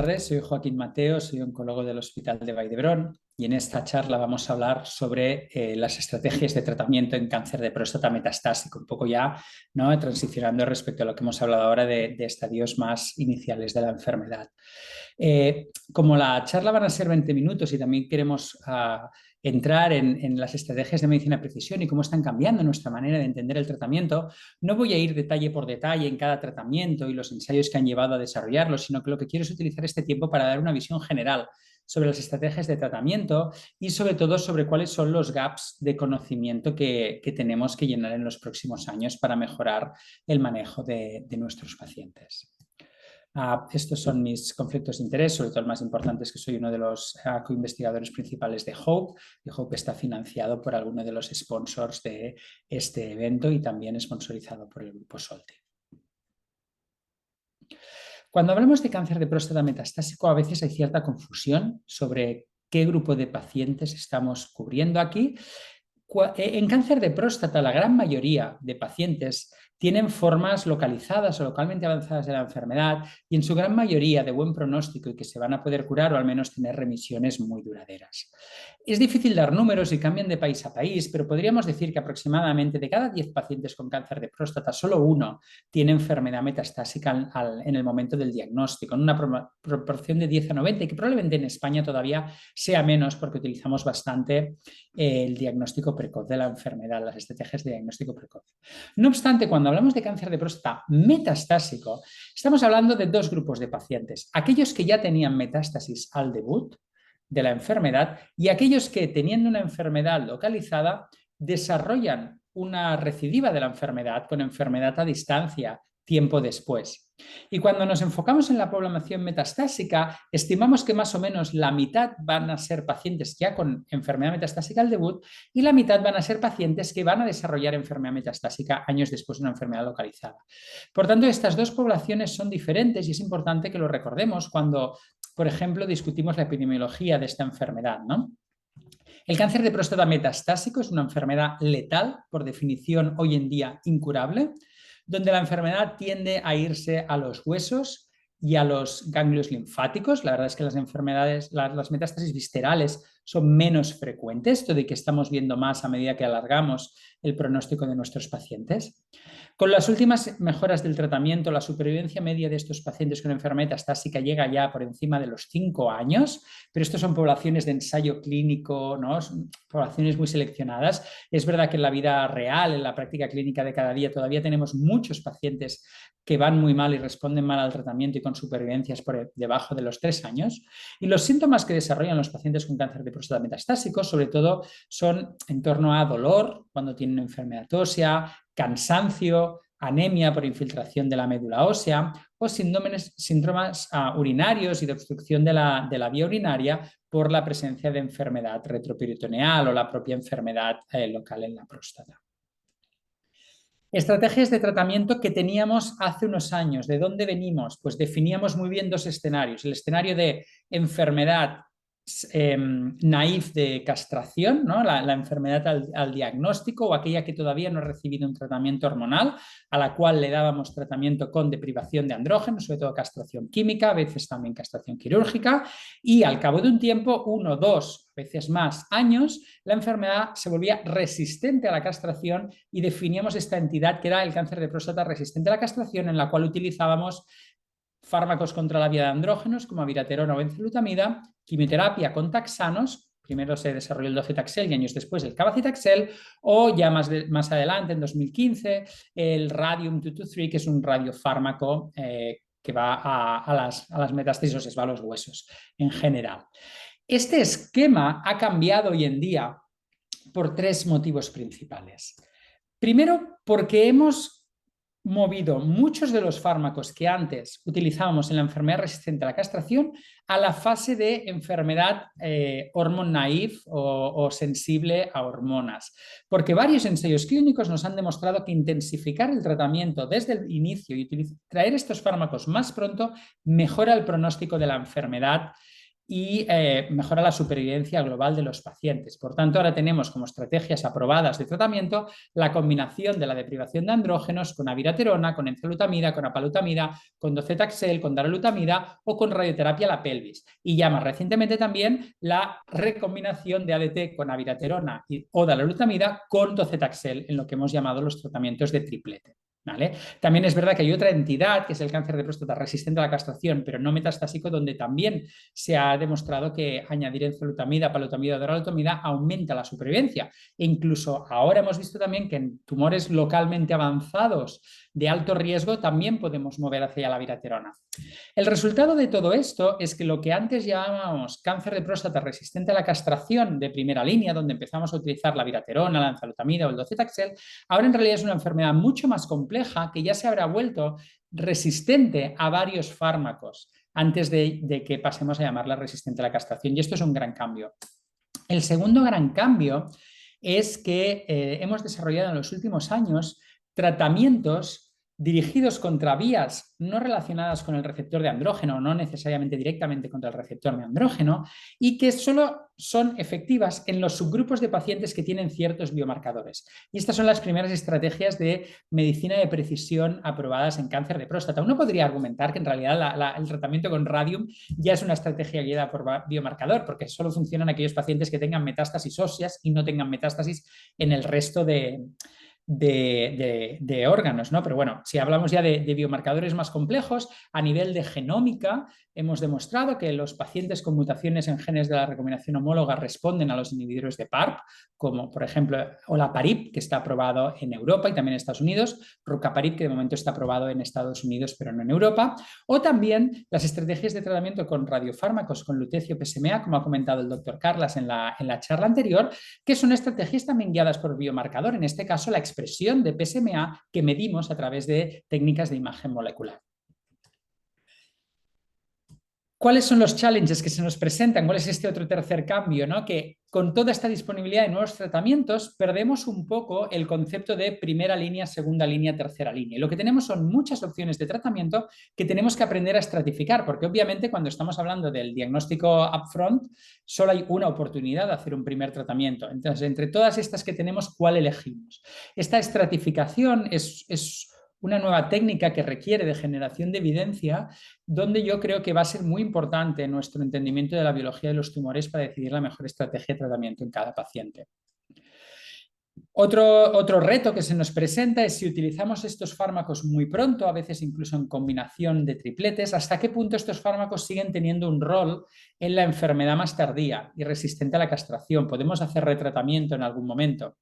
tardes, soy Joaquín Mateo, soy oncólogo del Hospital de Vall d'Hebron y en esta charla vamos a hablar sobre las estrategias de tratamiento en cáncer de próstata metastásico, un poco ya, ¿no?, transicionando respecto a lo que hemos hablado ahora de estadios más iniciales de la enfermedad. Como la charla van a ser 20 minutos y también queremos entrar en las estrategias de medicina de precisión y cómo están cambiando nuestra manera de entender el tratamiento, no voy a ir detalle por detalle en cada tratamiento y los ensayos que han llevado a desarrollarlo, sino que lo que quiero es utilizar este tiempo para dar una visión general sobre las estrategias de tratamiento y sobre todo sobre cuáles son los gaps de conocimiento que tenemos que llenar en los próximos años para mejorar el manejo de nuestros pacientes. Estos son mis conflictos de interés, sobre todo el más importante es que soy uno de los coinvestigadores principales de HOPE, y HOPE está financiado por alguno de los sponsors de este evento y también sponsorizado por el grupo Solte. Cuando hablamos de cáncer de próstata metastásico, a veces hay cierta confusión sobre qué grupo de pacientes estamos cubriendo aquí. En cáncer de próstata, la gran mayoría de pacientes tienen formas localizadas o localmente avanzadas de la enfermedad y en su gran mayoría de buen pronóstico y que se van a poder curar o al menos tener remisiones muy duraderas. Es difícil dar números y cambian de país a país, pero podríamos decir que aproximadamente de cada 10 pacientes con cáncer de próstata, solo uno tiene enfermedad metastásica en el momento del diagnóstico, en una proporción de 10 a 90 y que probablemente en España todavía sea menos porque utilizamos bastante el diagnóstico precoz de la enfermedad, las estrategias de diagnóstico precoz. No obstante, cuando hablamos de cáncer de próstata metastásico, estamos hablando de dos grupos de pacientes. Aquellos que ya tenían metástasis al debut de la enfermedad y aquellos que, teniendo una enfermedad localizada, desarrollan una recidiva de la enfermedad con enfermedad a distancia tiempo después. Y cuando nos enfocamos en la población metastásica, estimamos que más o menos la mitad van a ser pacientes ya con enfermedad metastásica al debut y la mitad van a ser pacientes que van a desarrollar enfermedad metastásica años después de una enfermedad localizada. Por tanto, estas dos poblaciones son diferentes y es importante que lo recordemos cuando, por ejemplo, discutimos la epidemiología de esta enfermedad, ¿no? El cáncer de próstata metastásico es una enfermedad letal, por definición hoy en día incurable, donde la enfermedad tiende a irse a los huesos y a los ganglios linfáticos. La verdad es que las enfermedades, las metástasis viscerales son menos frecuentes, esto de que estamos viendo más a medida que alargamos el pronóstico de nuestros pacientes. Con las últimas mejoras del tratamiento, la supervivencia media de estos pacientes con enfermedad metastásica llega ya por encima de los 5 años, pero estos son poblaciones de ensayo clínico, ¿no? Son poblaciones muy seleccionadas. Es verdad que en la vida real, en la práctica clínica de cada día, todavía tenemos muchos pacientes que van muy mal y responden mal al tratamiento y con supervivencias por debajo de los 3 años. Y los síntomas que desarrollan los pacientes con cáncer de próstata metastásico, sobre todo, son en torno a dolor cuando tienen enfermedad ósea, cansancio, anemia por infiltración de la médula ósea o síndromes urinarios y de obstrucción de la vía urinaria por la presencia de enfermedad retroperitoneal o la propia enfermedad local en la próstata. Estrategias de tratamiento que teníamos hace unos años. ¿De dónde venimos? Pues definíamos muy bien dos escenarios. El escenario de enfermedad naif de castración, ¿no? La enfermedad al diagnóstico o aquella que todavía no ha recibido un tratamiento hormonal, a la cual le dábamos tratamiento con deprivación de andrógenos, sobre todo castración química, a veces también castración quirúrgica, y al cabo de un tiempo, 1, 2, a veces más años, la enfermedad se volvía resistente a la castración y definíamos esta entidad que era el cáncer de próstata resistente a la castración, en la cual utilizábamos fármacos contra la vía de andrógenos como abiraterona o enzalutamida, quimioterapia con taxanos, primero se desarrolló el docetaxel y años después el cabazitaxel, o ya más adelante, en 2015, el radium-223, que es un radiofármaco que va a las metástasis, o sea, a los huesos en general. Este esquema ha cambiado hoy en día por 3 motivos principales. Primero, porque hemos movido muchos de los fármacos que antes utilizábamos en la enfermedad resistente a la castración a la fase de enfermedad hormone naive o sensible a hormonas. Porque varios ensayos clínicos nos han demostrado que intensificar el tratamiento desde el inicio y traer estos fármacos más pronto mejora el pronóstico de la enfermedad y mejora la supervivencia global de los pacientes. Por tanto, ahora tenemos como estrategias aprobadas de tratamiento la combinación de la deprivación de andrógenos con abiraterona, con enzalutamida, con apalutamida, con docetaxel, con darolutamida o con radioterapia a la pelvis. Y ya más recientemente también la recombinación de ADT con abiraterona o darolutamida con docetaxel en lo que hemos llamado los tratamientos de triplete. ¿Vale? También es verdad que hay otra entidad, que es el cáncer de próstata resistente a la castración, pero no metastásico, donde también se ha demostrado que añadir enzalutamida, palutamida o darolutamida aumenta la supervivencia. E incluso ahora hemos visto también que en tumores localmente avanzados de alto riesgo también podemos mover hacia la abiraterona. El resultado de todo esto es que lo que antes llamábamos cáncer de próstata resistente a la castración de primera línea, donde empezamos a utilizar la abiraterona, la enzalutamida o el docetaxel, ahora en realidad es una enfermedad mucho más compleja que ya se habrá vuelto resistente a varios fármacos antes de que pasemos a llamarla resistente a la castración. Y esto es un gran cambio. El segundo gran cambio es que hemos desarrollado en los últimos años tratamientos dirigidos contra vías no relacionadas con el receptor de andrógeno, no necesariamente directamente contra el receptor de andrógeno, y que solo son efectivas en los subgrupos de pacientes que tienen ciertos biomarcadores. Y estas son las primeras estrategias de medicina de precisión aprobadas en cáncer de próstata. Uno podría argumentar que en realidad el tratamiento con radium ya es una estrategia guiada por biomarcador, porque solo funcionan aquellos pacientes que tengan metástasis óseas y no tengan metástasis en el resto de órganos, ¿no? Pero bueno, si hablamos ya de biomarcadores más complejos, a nivel de genómica, hemos demostrado que los pacientes con mutaciones en genes de la recombinación homóloga responden a los inhibidores de PARP, como por ejemplo olaparib, que está aprobado en Europa y también en Estados Unidos, rucaparib, que de momento está aprobado en Estados Unidos pero no en Europa, o también las estrategias de tratamiento con radiofármacos, con lutecio PSMA, como ha comentado el doctor Carlas en la charla anterior, que son estrategias también guiadas por biomarcador, en este caso la expresión de PSMA que medimos a través de técnicas de imagen molecular. ¿Cuáles son los challenges que se nos presentan? ¿Cuál es este otro tercer cambio? ¿No? Que con toda esta disponibilidad de nuevos tratamientos perdemos un poco el concepto de primera línea, segunda línea, tercera línea. Y lo que tenemos son muchas opciones de tratamiento que tenemos que aprender a estratificar, porque obviamente cuando estamos hablando del diagnóstico upfront, solo hay una oportunidad de hacer un primer tratamiento. Entonces, entre todas estas que tenemos, ¿cuál elegimos? Esta estratificación es una nueva técnica que requiere de generación de evidencia, donde yo creo que va a ser muy importante nuestro entendimiento de la biología de los tumores para decidir la mejor estrategia de tratamiento en cada paciente. Otro reto que se nos presenta es si utilizamos estos fármacos muy pronto, a veces incluso en combinación de tripletes, hasta qué punto estos fármacos siguen teniendo un rol en la enfermedad más tardía y resistente a la castración. ¿Podemos hacer retratamiento en algún momento?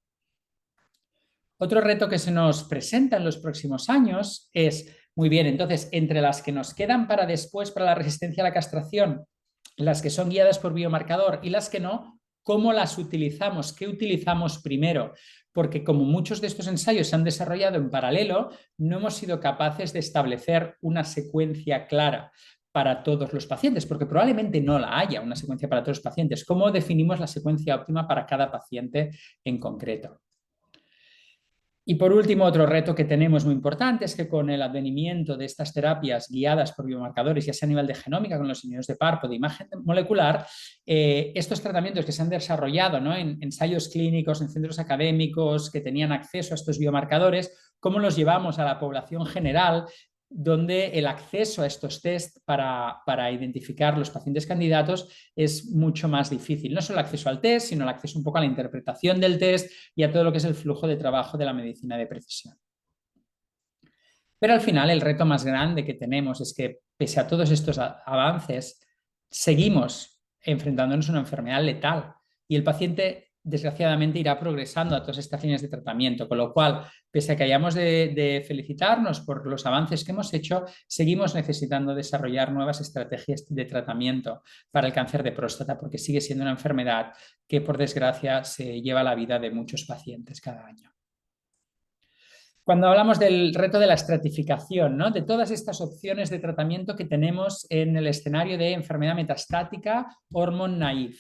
Otro reto que se nos presenta en los próximos años es, muy bien, entonces, entre las que nos quedan para después, para la resistencia a la castración, las que son guiadas por biomarcador y las que no, ¿cómo las utilizamos? ¿Qué utilizamos primero? Porque como muchos de estos ensayos se han desarrollado en paralelo, no hemos sido capaces de establecer una secuencia clara para todos los pacientes, porque probablemente no la haya una secuencia para todos los pacientes. ¿Cómo definimos la secuencia óptima para cada paciente en concreto? Y por último, otro reto que tenemos muy importante es que con el advenimiento de estas terapias guiadas por biomarcadores, ya sea a nivel de genómica, con los inhibidores de PARP o de imagen molecular, estos tratamientos que se han desarrollado, ¿no?, en ensayos clínicos, en centros académicos que tenían acceso a estos biomarcadores, cómo los llevamos a la población general, donde el acceso a estos test para identificar los pacientes candidatos es mucho más difícil. No solo el acceso al test, sino el acceso un poco a la interpretación del test y a todo lo que es el flujo de trabajo de la medicina de precisión. Pero al final el reto más grande que tenemos es que, pese a todos estos avances, seguimos enfrentándonos a una enfermedad letal y el paciente desgraciadamente irá progresando a todas estas líneas de tratamiento, con lo cual, pese a que hayamos de felicitarnos por los avances que hemos hecho, seguimos necesitando desarrollar nuevas estrategias de tratamiento para el cáncer de próstata, porque sigue siendo una enfermedad que, por desgracia, se lleva la vida de muchos pacientes cada año. Cuando hablamos del reto de la estratificación, ¿no?, de todas estas opciones de tratamiento que tenemos en el escenario de enfermedad metastática hormone naive.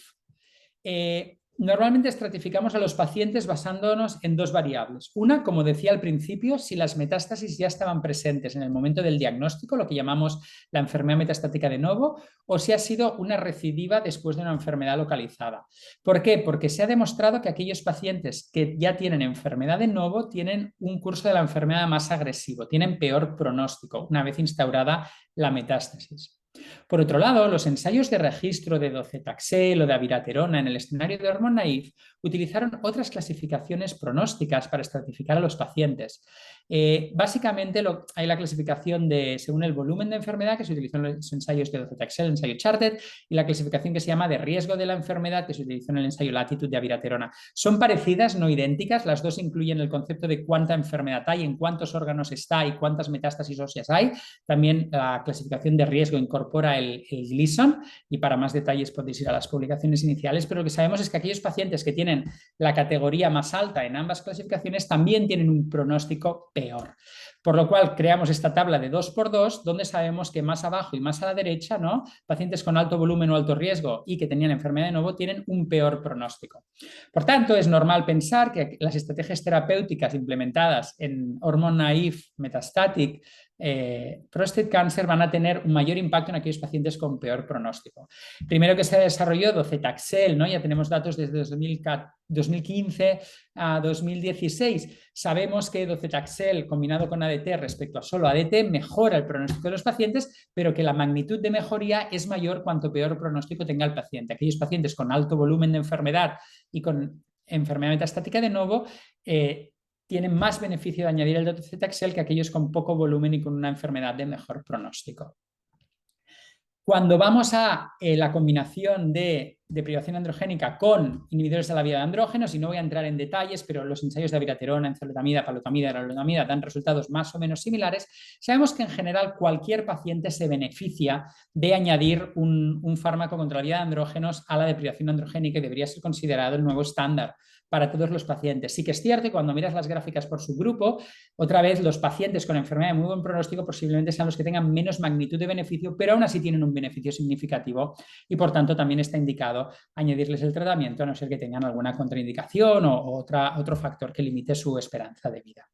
normalmente estratificamos a los pacientes basándonos en dos variables. Una, como decía al principio, si las metástasis ya estaban presentes en el momento del diagnóstico, lo que llamamos la enfermedad metastática de novo, o si ha sido una recidiva después de una enfermedad localizada. ¿Por qué? Porque se ha demostrado que aquellos pacientes que ya tienen enfermedad de novo tienen un curso de la enfermedad más agresivo, tienen peor pronóstico una vez instaurada la metástasis. Por otro lado, los ensayos de registro de docetaxel o de abiraterona en el escenario de Hormone Naive utilizaron otras clasificaciones pronósticas para estratificar a los pacientes. Básicamente hay la clasificación según el volumen de enfermedad que se utilizó en los ensayos de docetaxel, el ensayo Charted, y la clasificación que se llama de riesgo de la enfermedad que se utilizó en el ensayo Latitude de abiraterona. Son parecidas, no idénticas, las dos incluyen el concepto de cuánta enfermedad hay, en cuántos órganos está y cuántas metástasis óseas hay. También la clasificación de riesgo incorpora el Gleason, y para más detalles podéis ir a las publicaciones iniciales, pero lo que sabemos es que aquellos pacientes que tienen la categoría más alta en ambas clasificaciones también tienen un pronóstico peor. Por lo cual creamos esta tabla de 2x2 donde sabemos que más abajo y más a la derecha, ¿no?, pacientes con alto volumen o alto riesgo y que tenían enfermedad de novo tienen un peor pronóstico. Por tanto, es normal pensar que las estrategias terapéuticas implementadas en hormone naive metastatic prostate cancer van a tener un mayor impacto en aquellos pacientes con peor pronóstico. Primero que se desarrolló docetaxel, ¿no? Ya tenemos datos desde 2015 a 2016. Sabemos que docetaxel combinado con ADT respecto a solo ADT mejora el pronóstico de los pacientes, pero que la magnitud de mejoría es mayor cuanto peor pronóstico tenga el paciente. Aquellos pacientes con alto volumen de enfermedad y con enfermedad metastática de novo tienen más beneficio de añadir el docetaxel que aquellos con poco volumen y con una enfermedad de mejor pronóstico. Cuando vamos a la combinación de deprivación androgénica con inhibidores de la vía de andrógenos, y no voy a entrar en detalles, pero los ensayos de abiraterona, enzalutamida, palutamida y darolutamida dan resultados más o menos similares, sabemos que en general cualquier paciente se beneficia de añadir un fármaco contra la vía de andrógenos a la deprivación androgénica y debería ser considerado el nuevo estándar para todos los pacientes. Sí que es cierto que cuando miras las gráficas por subgrupo, otra vez los pacientes con enfermedad de muy buen pronóstico posiblemente sean los que tengan menos magnitud de beneficio, pero aún así tienen un beneficio significativo y por tanto también está indicado añadirles el tratamiento a no ser que tengan alguna contraindicación o otro factor que limite su esperanza de vida.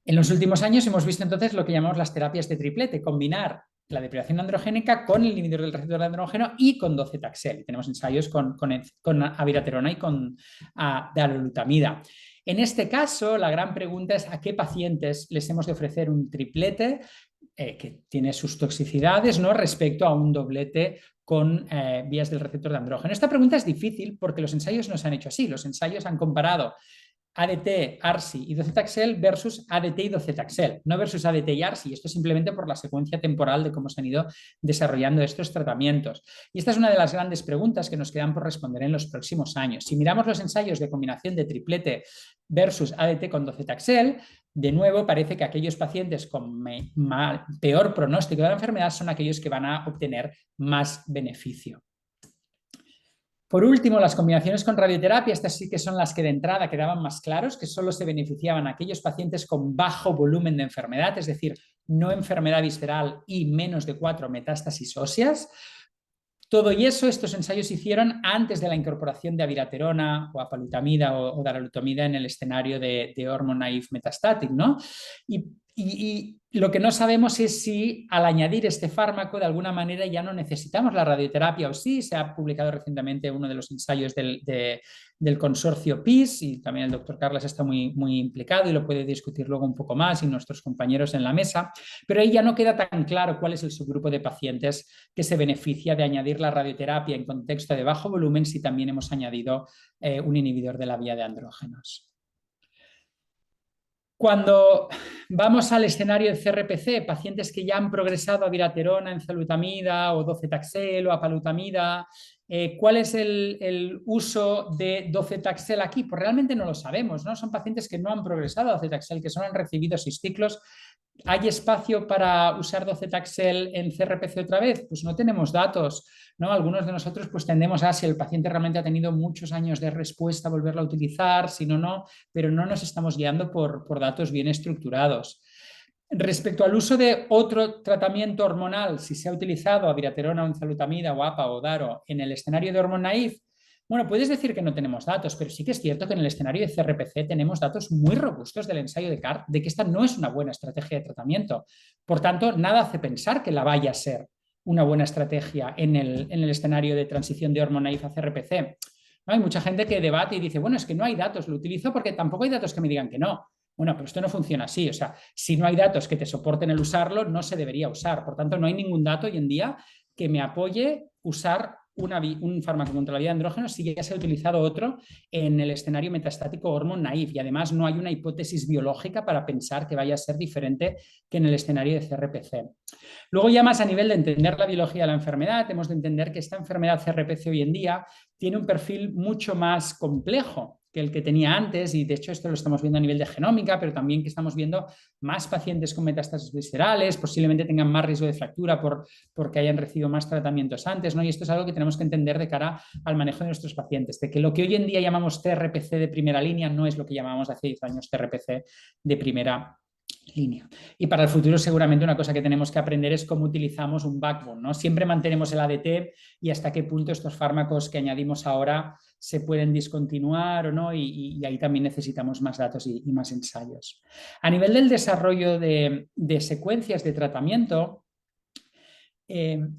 En los últimos años hemos visto entonces lo que llamamos las terapias de triplete, combinar la deprivación androgénica con el inhibidor del receptor de andrógeno y con docetaxel. Tenemos ensayos con abiraterona y con darolutamida. En este caso, la gran pregunta es a qué pacientes les hemos de ofrecer un triplete que tiene sus toxicidades, ¿no?, respecto a un doblete con vías del receptor de andrógeno. Esta pregunta es difícil porque los ensayos no se han hecho así. Los ensayos han comparado ADT, ARSI y docetaxel versus ADT y docetaxel, no versus ADT y ARSI. Esto simplemente por la secuencia temporal de cómo se han ido desarrollando estos tratamientos. Y esta es una de las grandes preguntas que nos quedan por responder en los próximos años. Si miramos los ensayos de combinación de triplete versus ADT con docetaxel, de nuevo parece que aquellos pacientes con peor pronóstico de la enfermedad son aquellos que van a obtener más beneficio. Por último, las combinaciones con radioterapia, estas sí que son las que de entrada quedaban más claros, que solo se beneficiaban a aquellos pacientes con bajo volumen de enfermedad, es decir, no enfermedad visceral y menos de 4 metástasis óseas. Todo y eso, estos ensayos se hicieron antes de la incorporación de abiraterona o apalutamida o darolutamida en el escenario de hormone naive metastatic, ¿no? Y lo que no sabemos es si al añadir este fármaco de alguna manera ya no necesitamos la radioterapia o sí. Se ha publicado recientemente uno de los ensayos del consorcio PIS y también el doctor Carles está muy implicado y lo puede discutir luego un poco más y nuestros compañeros en la mesa, pero ahí ya no queda tan claro cuál es el subgrupo de pacientes que se beneficia de añadir la radioterapia en contexto de bajo volumen si también hemos añadido un inhibidor de la vía de andrógenos. Cuando vamos al escenario de CRPC, pacientes que ya han progresado a abiraterona, enzalutamida o docetaxel o apalutamida, ¿cuál es el uso de docetaxel aquí? Pues realmente no lo sabemos, ¿no? Son pacientes que no han progresado a docetaxel, que solo han recibido 6 ciclos. ¿Hay espacio para usar docetaxel en CRPC otra vez? Pues no tenemos datos, ¿no? Algunos de nosotros pues tendemos a, si el paciente realmente ha tenido muchos años de respuesta, volverlo a utilizar, si no, no, pero no nos estamos guiando por datos bien estructurados. Respecto al uso de otro tratamiento hormonal, si se ha utilizado abiraterona o enzalutamida o APA o DARO en el escenario de hormone naive, Bueno, puedes decir que no tenemos datos, pero sí que es cierto que en el escenario de CRPC tenemos datos muy robustos del ensayo de CART de que esta no es una buena estrategia de tratamiento. Por tanto, nada hace pensar que la vaya a ser una buena estrategia en el escenario de transición de hormona-IF a CRPC. ¿No? Hay mucha gente que debate y dice, bueno, es que no hay datos, lo utilizo porque tampoco hay datos que me digan que no. Bueno, pero esto no funciona así. O sea, si no hay datos que te soporten el usarlo, no se debería usar. Por tanto, no hay ningún dato hoy en día que me apoye usar un fármaco contra la vía de andrógeno si ya se ha utilizado otro en el escenario metastático hormone naive y además no hay una hipótesis biológica para pensar que vaya a ser diferente que en el escenario de CRPC. Luego ya más a nivel de entender la biología de la enfermedad, hemos de entender que esta enfermedad CRPC hoy en día tiene un perfil mucho más complejo que el que tenía antes, y de hecho esto lo estamos viendo a nivel de genómica, pero también que estamos viendo más pacientes con metástasis viscerales, posiblemente tengan más riesgo de fractura porque hayan recibido más tratamientos antes, ¿no? Y esto es algo que tenemos que entender de cara al manejo de nuestros pacientes, de que lo que hoy en día llamamos TRPC de primera línea no es lo que llamamos hace 10 años TRPC de primera línea. Y para el futuro seguramente una cosa que tenemos que aprender es cómo utilizamos un backbone, ¿no? Siempre mantenemos el ADT y hasta qué punto estos fármacos que añadimos ahora se pueden discontinuar o no, y ahí también necesitamos más datos y más ensayos. A nivel del desarrollo de secuencias de tratamiento, el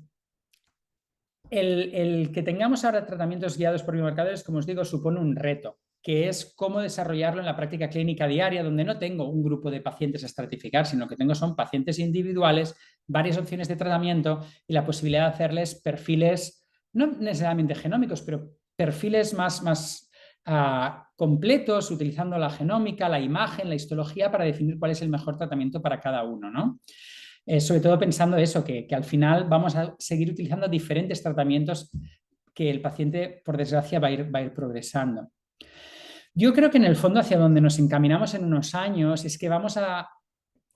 que tengamos ahora tratamientos guiados por biomarcadores, como os digo, supone un reto, que es cómo desarrollarlo en la práctica clínica diaria, donde no tengo un grupo de pacientes a estratificar, sino que tengo son pacientes individuales, varias opciones de tratamiento y la posibilidad de hacerles perfiles, no necesariamente genómicos, pero perfiles más completos, utilizando la genómica, la imagen, la histología, para definir cuál es el mejor tratamiento para cada uno, ¿no? Sobre todo pensando eso, que al final vamos a seguir utilizando diferentes tratamientos que el paciente, por desgracia, va a ir progresando. Yo creo que en el fondo hacia donde nos encaminamos en unos años es que vamos a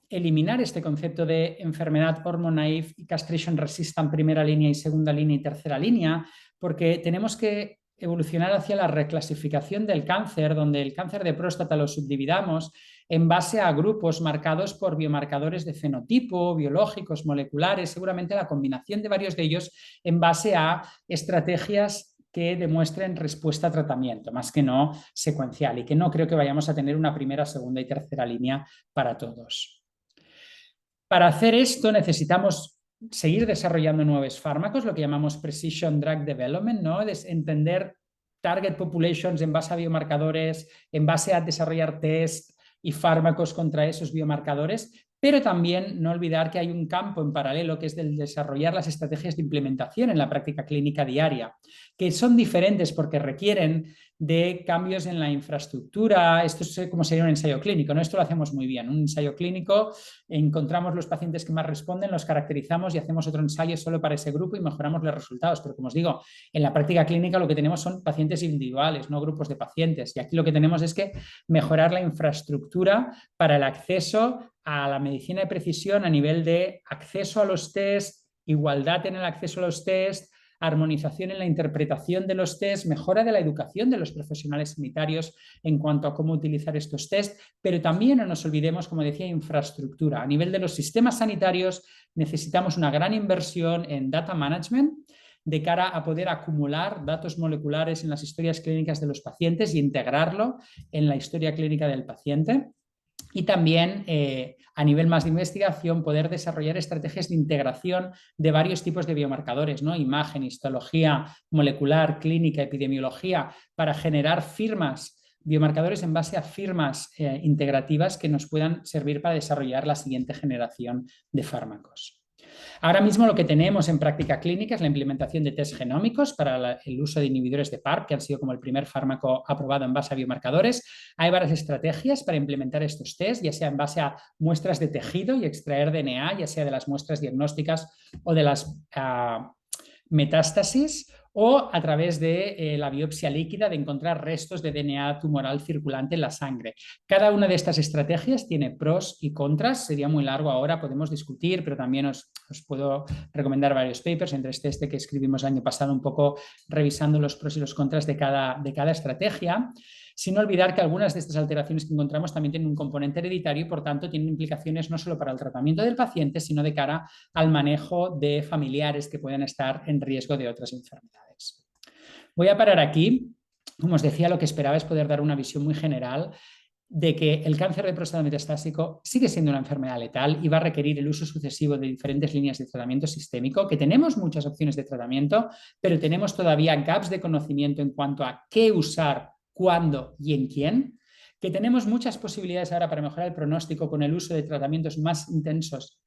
eliminar este concepto de enfermedad hormone naive y castration resistant primera línea y segunda línea y tercera línea, porque tenemos que evolucionar hacia la reclasificación del cáncer, donde el cáncer de próstata lo subdividamos en base a grupos marcados por biomarcadores de fenotipo, biológicos, moleculares, seguramente la combinación de varios de ellos en base a estrategias que demuestren respuesta a tratamiento, más que no secuencial, y que no creo que vayamos a tener una primera, segunda y tercera línea para todos. Para hacer esto necesitamos seguir desarrollando nuevos fármacos, lo que llamamos Precision Drug Development, ¿no? Es entender target populations en base a biomarcadores, en base a desarrollar test y fármacos contra esos biomarcadores, pero también no olvidar que hay un campo en paralelo que es del desarrollar las estrategias de implementación en la práctica clínica diaria, que son diferentes porque requieren de cambios en la infraestructura. Esto es como sería un ensayo clínico, ¿no? Esto lo hacemos muy bien. Un ensayo clínico, encontramos los pacientes que más responden, los caracterizamos y hacemos otro ensayo solo para ese grupo y mejoramos los resultados. Pero como os digo, en la práctica clínica lo que tenemos son pacientes individuales, no grupos de pacientes. Y aquí lo que tenemos es que mejorar la infraestructura para el acceso a la medicina de precisión a nivel de acceso a los test, igualdad en el acceso a los test, armonización en la interpretación de los test, mejora de la educación de los profesionales sanitarios en cuanto a cómo utilizar estos test, pero también no nos olvidemos, como decía, infraestructura. A nivel de los sistemas sanitarios necesitamos una gran inversión en data management de cara a poder acumular datos moleculares en las historias clínicas de los pacientes y integrarlo en la historia clínica del paciente. Y también a nivel más de investigación poder desarrollar estrategias de integración de varios tipos de biomarcadores, ¿no? Imagen, histología, molecular, clínica, epidemiología, para generar firmas, biomarcadores en base a firmas integrativas que nos puedan servir para desarrollar la siguiente generación de fármacos. Ahora mismo lo que tenemos en práctica clínica es la implementación de test genómicos para el uso de inhibidores de PARP, que han sido como el primer fármaco aprobado en base a biomarcadores. Hay varias estrategias para implementar estos test, ya sea en base a muestras de tejido y extraer DNA, ya sea de las muestras diagnósticas o de las metástasis, o a través de la biopsia líquida de encontrar restos de DNA tumoral circulante en la sangre. Cada una de estas estrategias tiene pros y contras, sería muy largo ahora, podemos discutir, pero también os puedo recomendar varios papers, entre este que escribimos el año pasado, un poco revisando los pros y los contras de cada estrategia, sin olvidar que algunas de estas alteraciones que encontramos también tienen un componente hereditario y por tanto tienen implicaciones no solo para el tratamiento del paciente, sino de cara al manejo de familiares que pueden estar en riesgo de otras enfermedades. Voy a parar aquí. Como os decía, lo que esperaba es poder dar una visión muy general de que el cáncer de próstata metastásico sigue siendo una enfermedad letal y va a requerir el uso sucesivo de diferentes líneas de tratamiento sistémico, que tenemos muchas opciones de tratamiento, pero tenemos todavía gaps de conocimiento en cuanto a qué usar, cuándo y en quién, que tenemos muchas posibilidades ahora para mejorar el pronóstico con el uso de tratamientos más intensos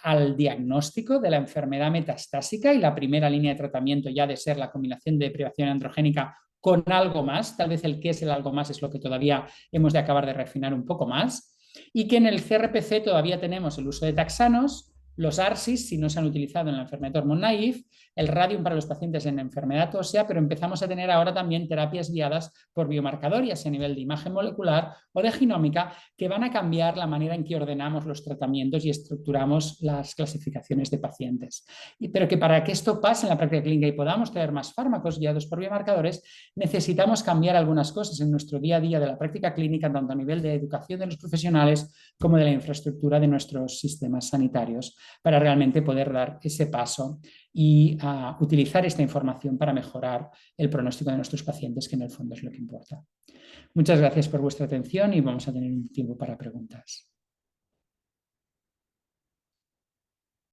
al diagnóstico de la enfermedad metastásica y la primera línea de tratamiento ya de ser la combinación de privación androgénica con algo más, tal vez el qué es el algo más es lo que todavía hemos de acabar de refinar un poco más, y que en el CRPC todavía tenemos el uso de taxanos, los ARSIs si no se han utilizado en la enfermedad hormone-naive, el radium para los pacientes en enfermedad ósea, pero empezamos a tener ahora también terapias guiadas por biomarcador, ya sea a nivel de imagen molecular o de genómica, que van a cambiar la manera en que ordenamos los tratamientos y estructuramos las clasificaciones de pacientes. Pero que para que esto pase en la práctica clínica y podamos tener más fármacos guiados por biomarcadores, necesitamos cambiar algunas cosas en nuestro día a día de la práctica clínica, tanto a nivel de educación de los profesionales como de la infraestructura de nuestros sistemas sanitarios, para realmente poder dar ese paso y utilizar esta información para mejorar el pronóstico de nuestros pacientes, que en el fondo es lo que importa. Muchas gracias por vuestra atención y vamos a tener un tiempo para preguntas.